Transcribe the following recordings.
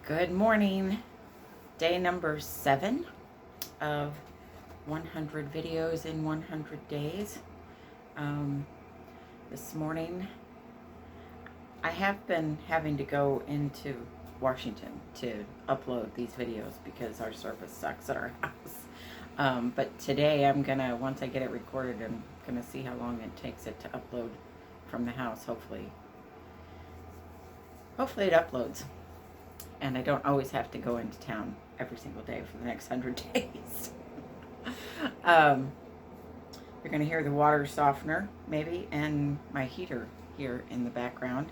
Good morning. Day number 7 of 100 videos in 100 days. This morning, I have been having to go into Washington to upload these videos because our service sucks at our house. But today I'm gonna, once I get it recorded, I'm gonna see how long it takes it to upload from the house. Hopefully it uploads. And I don't always have to go into town every single day for the next 100 days. You're going to hear the water softener, maybe, and my heater here in the background.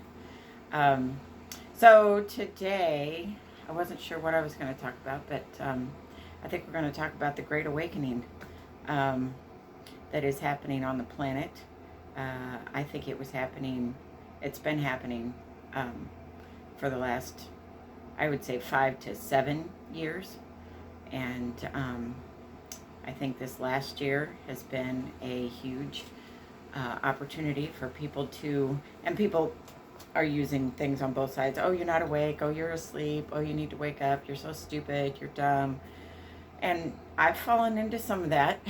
So today, I wasn't sure what I was going to talk about, but I think we're going to talk about the Great Awakening that is happening on the planet. I think it's been happening for the last, I would say, 5 to 7 years. And I think this last year has been a huge opportunity for people to, and people are using things on both sides. Oh, you're not awake. Oh, you're asleep. Oh, you need to wake up. You're so stupid. You're dumb. And I've fallen into some of that,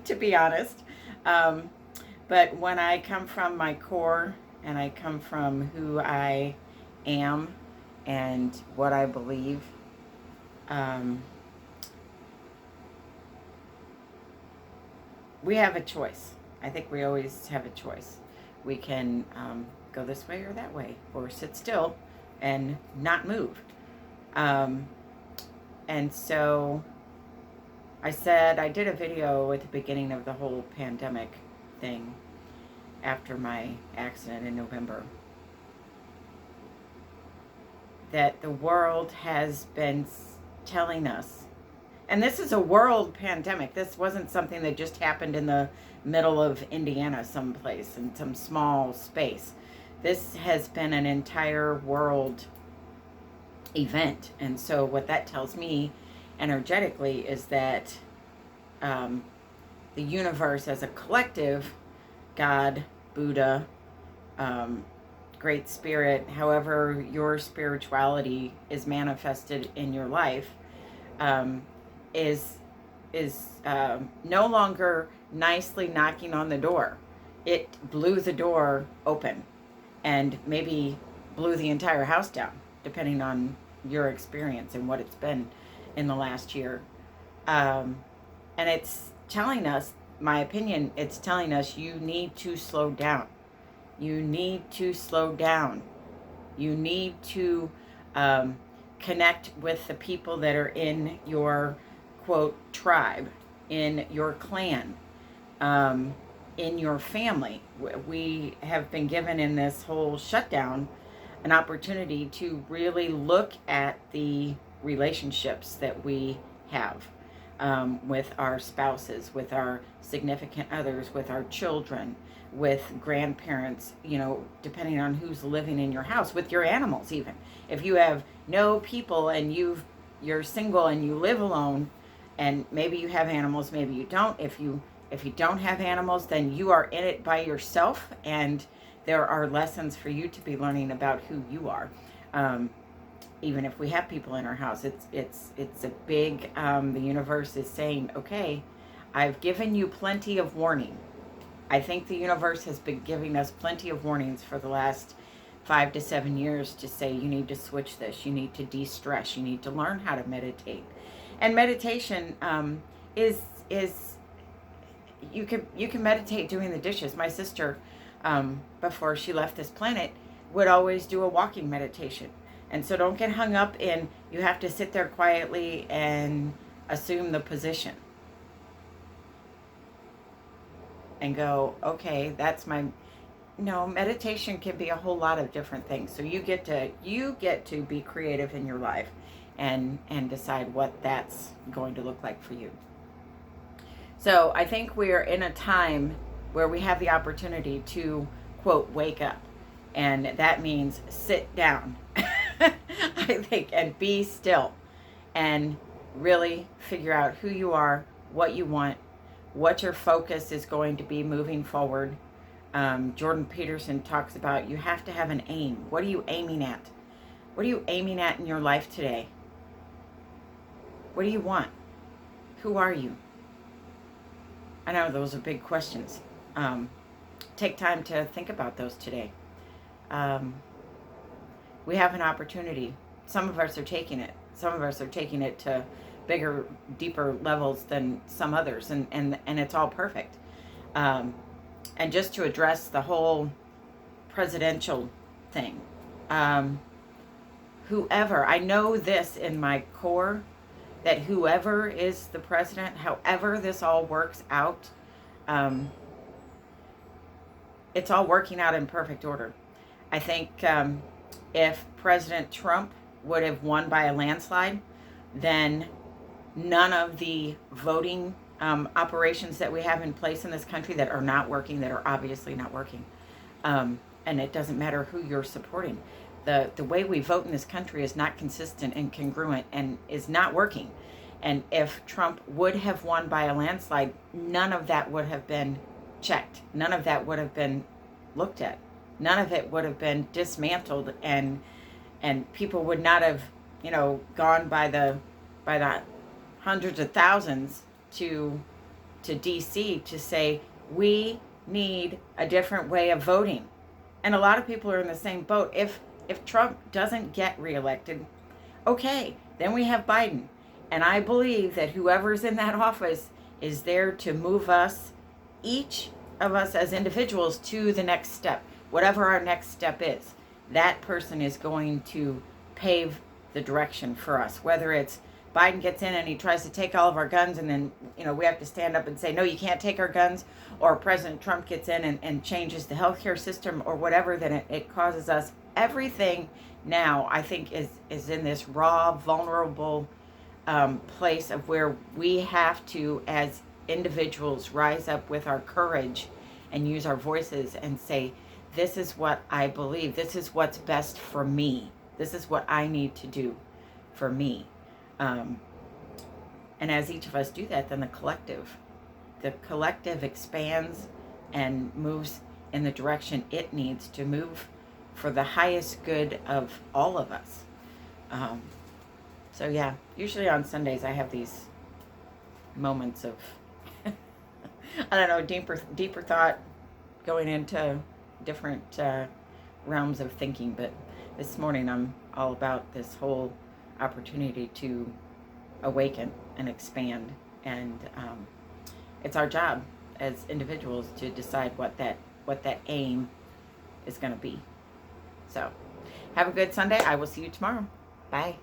to be honest. But when I come from my core and I come from who I am and what I believe, we have a choice. I think we always have a choice. We can go this way or that way, or sit still and not move. And so I did a video at the beginning of the whole pandemic thing after my accident in November, that the world has been telling us, and this is a world pandemic. This wasn't something that just happened in the middle of Indiana someplace in some small space. This has been an entire world event. And so what that tells me energetically is that the universe as a collective, God, Buddha, Great Spirit, however your spirituality is manifested in your life, is no longer nicely knocking on the door. It blew the door open and maybe blew the entire house down, depending on your experience and what it's been in the last year. And it's telling us, my opinion, it's telling us you need to slow down. You need to slow down. You need to connect with the people that are in your, quote, tribe, in your clan, in your family. We have been given in this whole shutdown an opportunity to really look at the relationships that we have with our spouses, with our significant others, with our children, with grandparents, depending on who's living in your house, with your animals even. If you have no people and you're single and you live alone, and maybe you have animals, maybe you don't. If you don't have animals, then you are in it by yourself, and there are lessons for you to be learning about who you are. Even if we have people in our house, it's a big, the universe is saying, okay, I've given you plenty of warning. I think the universe has been giving us plenty of warnings for the last 5 to 7 years to say, you need to switch this, you need to de-stress, you need to learn how to meditate. And meditation is you can meditate doing the dishes. My sister, before she left this planet, would always do a walking meditation. And so don't get hung up in, you have to sit there quietly and assume the position. And go, okay, no, meditation can be a whole lot of different things. So you get to be creative in your life and decide what that's going to look like for you. So I think we are in a time where we have the opportunity to, quote, wake up. And that means sit down, I think, and be still and really figure out who you are, what you want, what your focus is going to be moving forward. Jordan Peterson talks about you have to have an aim. What are you aiming at? What are you aiming at in your life today? What do you want? Who are you? I know those are big questions. Take time to think about those today. Um, we have an opportunity. Some of us are taking it. Some of us are taking it to bigger, deeper levels than some others, and it's all perfect. And just to address the whole presidential thing, whoever, I know this in my core, that whoever is the president, however this all works out, it's all working out in perfect order. I think if President Trump would have won by a landslide, then none of the voting operations that we have in place in this country that are not working, that are obviously not working, and it doesn't matter who you're supporting. The way we vote in this country is not consistent and congruent and is not working. And if Trump would have won by a landslide, none of that would have been checked. None of that would have been looked at. None of it would have been dismantled, and people would not have, gone by the hundreds of thousands to DC to say we need a different way of voting. And a lot of people are in the same boat. If Trump doesn't get reelected, okay, then we have Biden. And I believe that whoever's in that office is there to move us, each of us as individuals, to the next step. Whatever our next step is, that person is going to pave the direction for us. Whether it's Biden gets in and he tries to take all of our guns, and then we have to stand up and say, no, you can't take our guns, or President Trump gets in and changes the healthcare system or whatever, then it causes us, everything now I think is in this raw, vulnerable place of where we have to, as individuals, rise up with our courage and use our voices and say, this is what I believe. This is what's best for me. This is what I need to do for me. And as each of us do that, then the collective expands and moves in the direction it needs to move for the highest good of all of us. So yeah, usually on Sundays I have these moments of, I don't know, deeper thought, going into different realms of thinking. But this morning I'm all about this whole opportunity to awaken and expand, and it's our job as individuals to decide what that aim is going to be. So have a good Sunday. I will see you tomorrow. Bye.